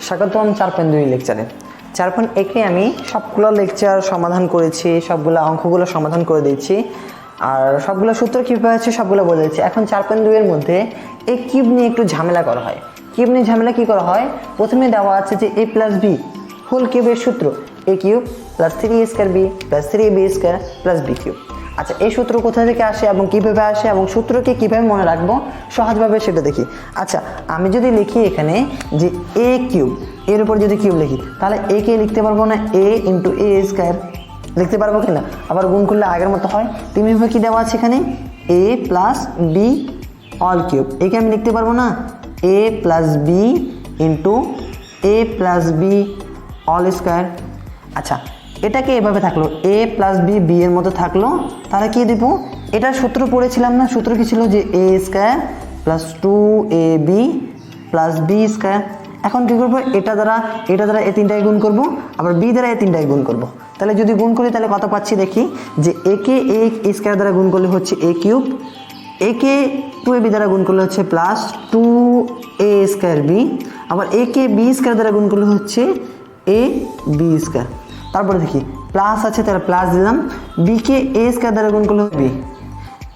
স্বাগতম 4.2 লেকচারে। 4.1 আমি সবগুলো লেকচার সমাধান করেছি, সবগুলো অঙ্কগুলো সমাধান করে দিয়েছি, আর সবগুলো সূত্র কীভাবে আছে সবগুলো বলে দিচ্ছি। এখন 4.2 এর মধ্যে এই কিউব নিয়ে একটু ঝামেলা করা হয়। কিউব নিয়ে ঝামেলা কী করা হয়, প্রথমে দেওয়া আছে যে a প্লাস বি হোল কিউবের সূত্র a cube plus 3a square B plus 3ab square plus B cube. আচ্ছা, এই সূত্র কোথা থেকে আসে এবং কীভাবে আসে এবং সূত্রকে কীভাবে মনে রাখবো সহজভাবে সেটা দেখি। আচ্ছা, আমি যদি লিখি এখানে যে a কিউব, এর উপর যদি কিউব লিখি তাহলে a কে লিখতে পারবো না a ইন্টু a স্কোয়ার, লিখতে পারবো কি না? আবার গুণ করলে আগের মতো হয়। তেমনিভাবে কী দেওয়া আছে এখানে a plus B all cube, একে আমি লিখতে পারবো না a plus B into a plus B all square. আচ্ছা, এটাকে এভাবে থাকলো a প্লাস বি বি এর মতো থাকলো, তাহলে কি দিব? এটার সূত্র পড়েছিলাম না, সূত্র কি ছিল যে a square plus 2ab plus B square. এখন কী করবো, এটা দ্বারা এ তিনটায় গুণ করবো, আবার বি দ্বারা এ তিনটায় গুণ করবো। তাহলে যদি গুণ করি তাহলে কত পাচ্ছি দেখি, যে একে a স্কোয়ার দ্বারা গুণ করলে হচ্ছে a কিউব, একে 2ab দ্বারা গুণ করলে হচ্ছে প্লাস 2a স্কোয়ার বি, আবার একে বি স্কোয়ার দ্বারা গুণ করলে হচ্ছে a বি স্কোয়ার। তারপরে দেখি প্লাস আছে, তাহলে প্লাস দিলাম, বিকে এ স্কোয়ার দ্বারা গুণ করলে বি,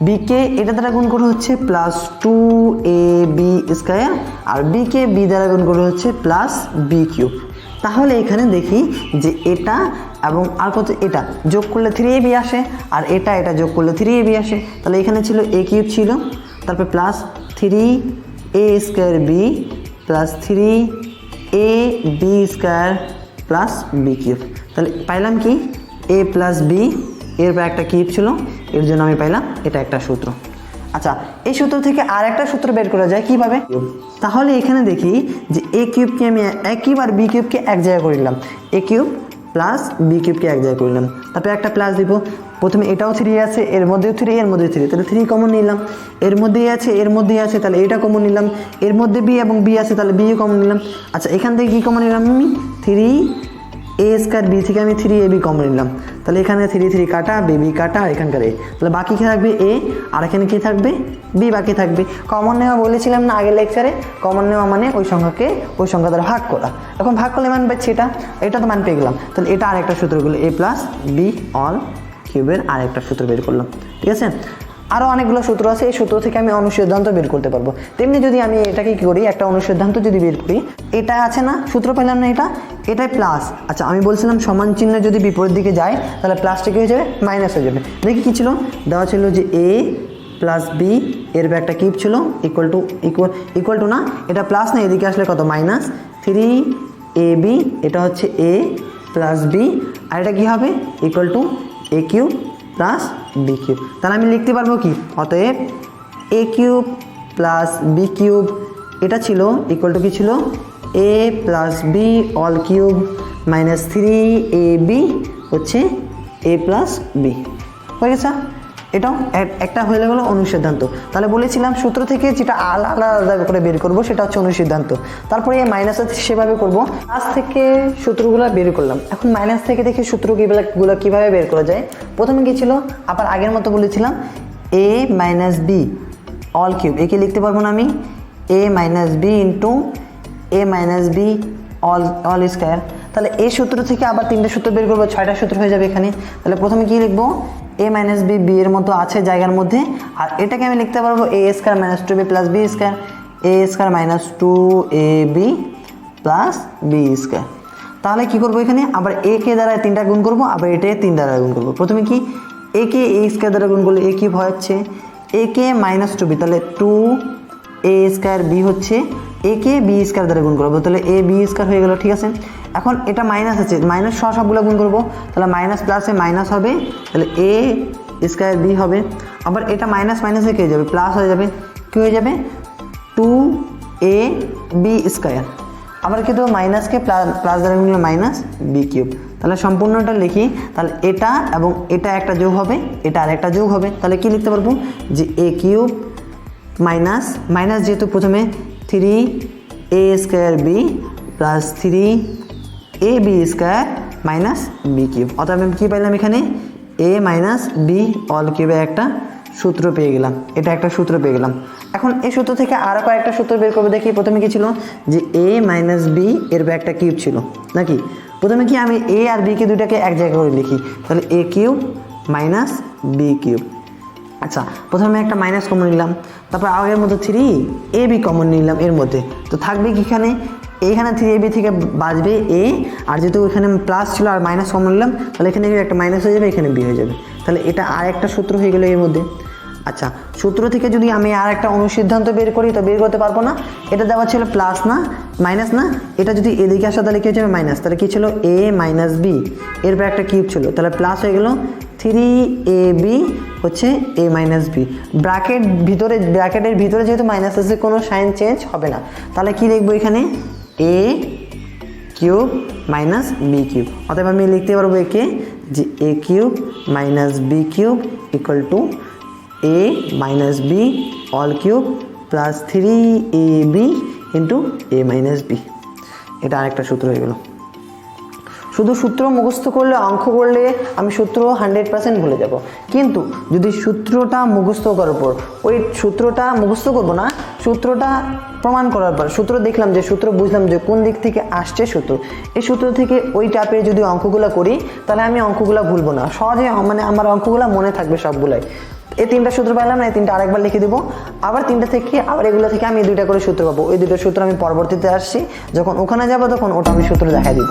বিকে এটা দ্বারা গুণ করলে হচ্ছে প্লাস 2ab স্কোয়ার, আর বিকে বি দ্বারা গুণ করলে হচ্ছে প্লাস বি কিউব। তাহলে এখানে দেখি যে এটা এবং আর কত, এটা যোগ করলে 3ab আসে, আর এটা যোগ করলে 3ab আসে। তাহলে এখানে ছিল a কিউব ছিল, তারপরে plus 3a square B plus 3ab square plus B cube. তাহলে পাইলাম কি a প্লাস বি, এরপর একটা কিউব ছিল, এর জন্য আমি পাইলাম এটা একটা সূত্র। আচ্ছা, এই সূত্র থেকে আর একটা সূত্র বের করা যায় কিভাবে? তাহলে এখানে দেখি যে a কিউবকে আমি এক কিউব আর বি কিউবকে এক জায়গায় করে নিলাম, a কিউব প্লাস বি কিউবকে এক জায়গায় করে নিলাম, তারপরে একটা প্লাস দিব। প্রথমে এটাও 3 আছে, এর মধ্যেও 3, এর মধ্যে 3, তাহলে 3 কমন নিলাম, এর মধ্যেই আছে, এর মধ্যেই আছে, তাহলে এটা কমন নিলাম, এর মধ্যে বি এবং বি আছে, তাহলে বিও কমন নিলাম। আচ্ছা, এখান থেকে কী কমন নিলাম আমি? 3a স্কোয়ার বি থেকে আমি 3ab কমন নিলাম, তাহলে এখানে 3 কাটা, বি কাটা, আর এখানকার a, তাহলে বাকি কী থাকবে a, আর এখানে কী থাকবে বি বাকি থাকবে। কমন নেওয়া বলেছিলাম না আগের লেকচারে, কমন নেওয়া মানে ওই সংখ্যাকে ওই সংখ্যা দ্বারা ভাগ করা। এখন ভাগ করলে মান পাচ্ছি এটা তো মান পেয়ে গেলাম, তাহলে এটা আরেকটা সূত্র করলো a প্লাস বি অল কিউবের আরেকটা সূত্র বের করলাম। ঠিক আছে, আরও অনেকগুলো সূত্র আছে, এই সূত্র থেকে আমি অনুসিদ্ধান্ত বের করতে পারবো। তেমনি যদি আমি এটাকে কী করি, একটা অনুসিদ্ধান্ত যদি বের করি, এটা আছে না, সূত্র পেলাম না, এটাই প্লাস। আচ্ছা, আমি বলছিলাম সমান চিহ্ন যদি বিপরীত দিকে যায় তাহলে প্লাসটা কী হয়ে যাবে, মাইনাস হয়ে যাবে। দেখি কী ছিল, দেওয়া ছিল যে a প্লাস বি, এর একটা কিউব ছিল ইকুয়াল টু না, এটা প্লাস না, এদিকে আসলে কত মাইনাস 3ab, এটা হচ্ছে a প্লাস বি, আর এটা কী হবে equal to a cube plus B cube. তাহলে আমি লিখতে পারবো কি, অতএব a cube plus B cube এটা ছিল ইকুয়াল টু কি ছিল, a plus B all cube minus 3ab হচ্ছে a প্লাস বি। হয়ে গেছে, এটাও একটা হয়ে গেলো অনুসিদ্ধান্ত। তাহলে বলেছিলাম সূত্র থেকে যেটা আলাদা আলাদা করে বের করবো সেটা হচ্ছে অনুসিদ্ধান্ত। তারপরে এই মাইনাস সেভাবে করবো, প্লাস থেকে সূত্রগুলো বের করলাম। এখন মাইনাস থেকে দেখি সূত্রগুলো কীভাবে বের করা যায়। প্রথমে কী ছিল, আবার আগের মতো বলেছিলাম a minus B all cube, একে লিখতে পারবো না আমি a minus B into a minus B all square. তাহলে এই সূত্র থেকে আবার 3টে সূত্র বের করবো, 6টা সূত্র হয়ে যাবে এখানে। তাহলে প্রথমে কী লিখবো, a মাইনাস বি বি এর মতো আছে জায়গার মধ্যে, আর এটাকে আমি লিখতে পারবো a square minus 2b plus B square, a square minus 2ab plus B square. তাহলে কী করবো, এখানে আবার a কে দ্বারা 3টা গুণ করবো, আবার এটা 3 দ্বারা গুণ করবো। প্রথমে কি a কে a স্কোয়ার দ্বারা গুণ করলে a কিউব হচ্ছে, a কে মাইনাস 2b, তাহলে 2a স্কোয়ার বি হচ্ছে a কে বি স্কোয়ার দ্বারা গুণ করবো, তাহলে a বি স্কোয়ার হয়ে গেল। ঠিক আছে, এখন এটা মাইনাস আছে, মাইনাস সবগুলো গুণ করবো, তাহলে মাইনাস প্লাসে মাইনাস হবে, তাহলে a স্কোয়ার বি হবে। আবার এটা মাইনাস মাইনাসে কী হয়ে যাবে, প্লাস হয়ে যাবে, কী হয়ে যাবে 2ab স্কোয়ার। আবার কিন্তু মাইনাসকে প্লাস দ্বারা গুণ করলে মাইনাস বি কিউব। তাহলে সম্পূর্ণটা লিখি, তাহলে এটা এবং এটা একটা যোগ হবে, এটা আর একটা যোগ হবে, তাহলে কি লিখতে পারবো যে a কিউব মাইনাস যেহেতু প্রথমে 3a square B plus 3ab square minus B cube. অর্থাৎ আমি কী পাইলাম এখানে a মাইনাস বি অল কিউবের একটা সূত্র পেয়ে গেলাম, এটা একটা সূত্র পেয়ে গেলাম। এখন এই সূত্র থেকে আরও কয়েকটা সূত্র বের করবো। দেখি প্রথমে কি ছিল, যে a মাইনাস বি এর একটা কিউব ছিল নাকি। প্রথমে কি আমি a আর b কে দুইটাকে এক জায়গায় করে লিখি, তাহলে a cube minus B cube. আচ্ছা, প্রথমে একটা মাইনাস কমন নিলাম, তারপর আগের মতো 3ab কমন নিলাম এর মধ্যে, তো থাকবে কি এখানে, এইখানে 3ab থেকে বাঁচবে a, আর যেহেতু এখানে প্লাস ছিল আর মাইনাস কমন নিলাম, তাহলে এখানে একটা মাইনাস হয়ে যাবে, এখানে b হয়ে যাবে। তাহলে এটা আর একটা সূত্র হয়ে গেল এর মধ্যে। আচ্ছা, সূত্র থেকে যদি আমি আর একটা অনুসিদ্ধান্ত বের করি তো বের করতে পারবো না। এটা দেওয়া ছিল প্লাস না মাইনাস না, এটা যদি এদিকে আসা তাহলে কি হয়ে যাবে মাইনাস। তাহলে কি ছিল, a মাইনাস বি এর একটা কিউব ছিল, তাহলে প্লাস হয়ে গেল 3ab হচ্ছে a মাইনাস বি। ব্র্যাকেটের ভিতরে যেহেতু মাইনাস আছে কোনো সাইন চেঞ্জ হবে না, তাহলে কি লিখবো এখানে, a cube minus B cube. অতএব আমি লিখতে পারবো একে যে a cube minus B cube equal to a minus B all cube plus 3ab into a minus B. এটা আরেকটা সূত্র হয়ে গেল। শুধু সূত্র মুখস্থ করলে, অঙ্ক করলে আমি সূত্র 100% ভুলে যাব, কিন্তু যদি সূত্রটা মুখস্থ করার পর ওই সূত্রটা মুখস্থ করব না, সূত্রটা প্রমাণ করার পর সূত্র দেখলাম, যে সূত্র বুঝলাম যে কোন দিক থেকে আসছে সূত্র, এই সূত্র থেকে ওই টাইপের যদি অঙ্কগুলো করি তাহলে আমি অঙ্কগুলো ভুলবো না, সহজে মানে আমার অঙ্কগুলো মনে থাকবে সবগুলাই। এই 3টা সূত্র পাইলাম না, এই 3টা আরেকবার লিখে দেবো, আবার 3টা থেকে আবার এগুলো থেকে আমি 2টা করে সূত্র পাবো। ওই 2টা সূত্র আমি পরবর্তীতে আসছি, যখন ওখানে যাবো তখন ওটা আমি সূত্র দেখাই দিব।